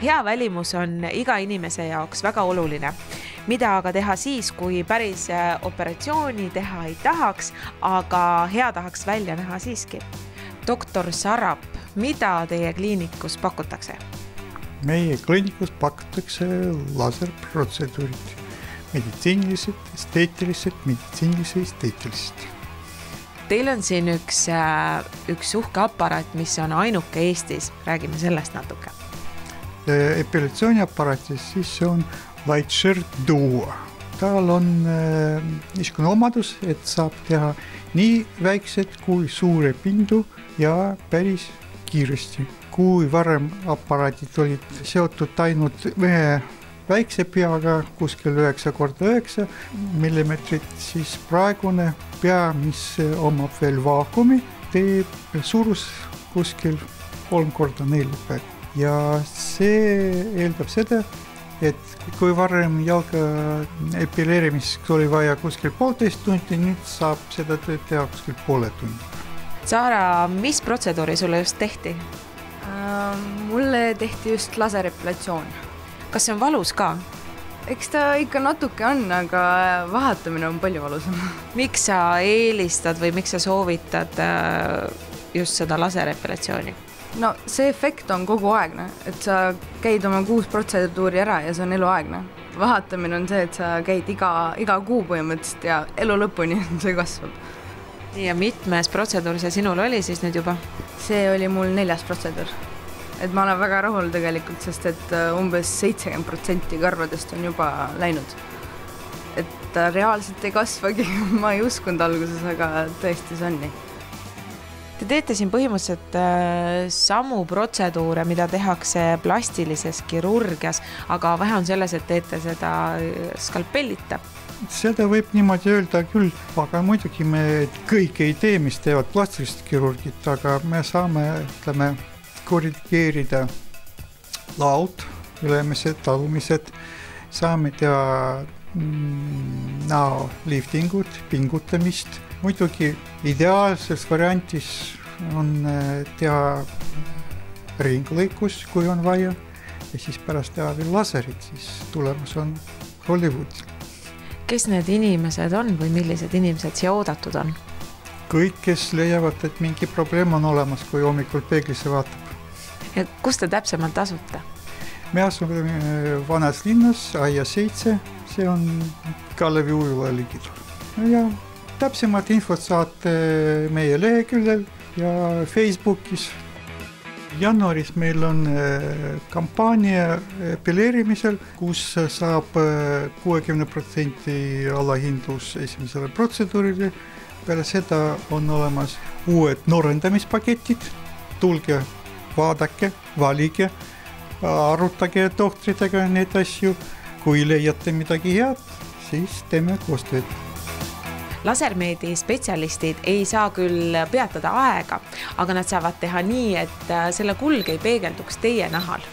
Hea välimus on iga inimese jaoks väga oluline. Mida aga teha siis, kui päris operatsiooni teha ei tahaks, aga hea tahaks välja näha siiski? Doktor Sarap, mida teie kliinikus pakutakse? Meie kliinikus pakutakse laserprotseduurid. Meditsiinilised, esteetilised. Teil on siin üks uhke aparaat, mis on ainuke Eestis. Räägime sellest natuke. Epilatsiooniaparatis siis on Lightshirt Duo. Tal on niisugune omadus, et saab teha nii väiksed kui suure pindu ja päris kiiresti. Kui varem aparaadid olid seotud ainult ühe väikse peaga, kuskil 9x9 millimeetrit, siis praegune pea, mis omab veel vaakumi, teeb suurus kuskil 3x4 peal. Ja see eeldab seda, et kui varem jalga epileerimiseks oli vaja kuskil 1,5 tundi, nüüd saab seda teha kuskil poole tundi. Saara, mis protseduuri sulle just tehti? Mulle tehti just laserepilatsioon. Kas see on valus ka? Eks ta ikka natuke on, aga vahetamine on palju valusam. Miks sa eelistad või miks sa soovitad just seda laserepilatsiooni? No see efekt on kogu aegne, et sa käid oma 6 protseduuri ära ja see on eluaegne. Vahetamine on see, et sa käid iga kuu põhimõtteliselt ja elu lõpuni see kasvab. Ja mitmes protseduur see sinul oli siis nüüd juba? See oli mul 4. protseduur. Et ma olen väga rahul tegelikult, sest et umbes 70% karvadest on juba läinud. Et ta reaalselt ei kasvagi, ma ei uskunud alguses, aga tõesti see on nii. Te teete siin põhimõtteliselt samu protseduure, mida tehakse plastilises kirurgias, aga vähe on selles, et teete seda skalpellita. Seda võib niimoodi öelda küll, aga muidugi me kõik ei tee, mis teevad plastilised kirurgid, aga me saame, korrigeerida laud, ülemised, talumised, saame teha näoliftingut, pingutamist. Muidugi ideaalses variantis on teha ringlõikus, kui on vaja, ja siis pärast teha veel laserid, siis tulemus on Hollywood. Kes need inimesed on või millised inimesed siia oodatud on? Kõik, kes leiavad, et mingi probleem on olemas, kui hommikul peeglisse vaatab. Ja kus te täpsemalt asute? Me asume vanas linnas, Aia 7, see on Kalevi ujula ligidal. Ja täpsemalt infot saate meie leheküljel ja Facebookis. Jaanuaris meil on kampaania epileerimisel, kus saab 60% allahindlus esimesele protseduurile. Peale seda on olemas uued noorendamispaketid. Tulge, vaadake, valige, arutage tohtritega need asju. Kui leiate midagi head, siis teeme koostööd. Lasermeedi spetsialistid ei saa küll peatada aega, aga nad saavad teha nii, et selle kulg ei peegelduks teie nahal.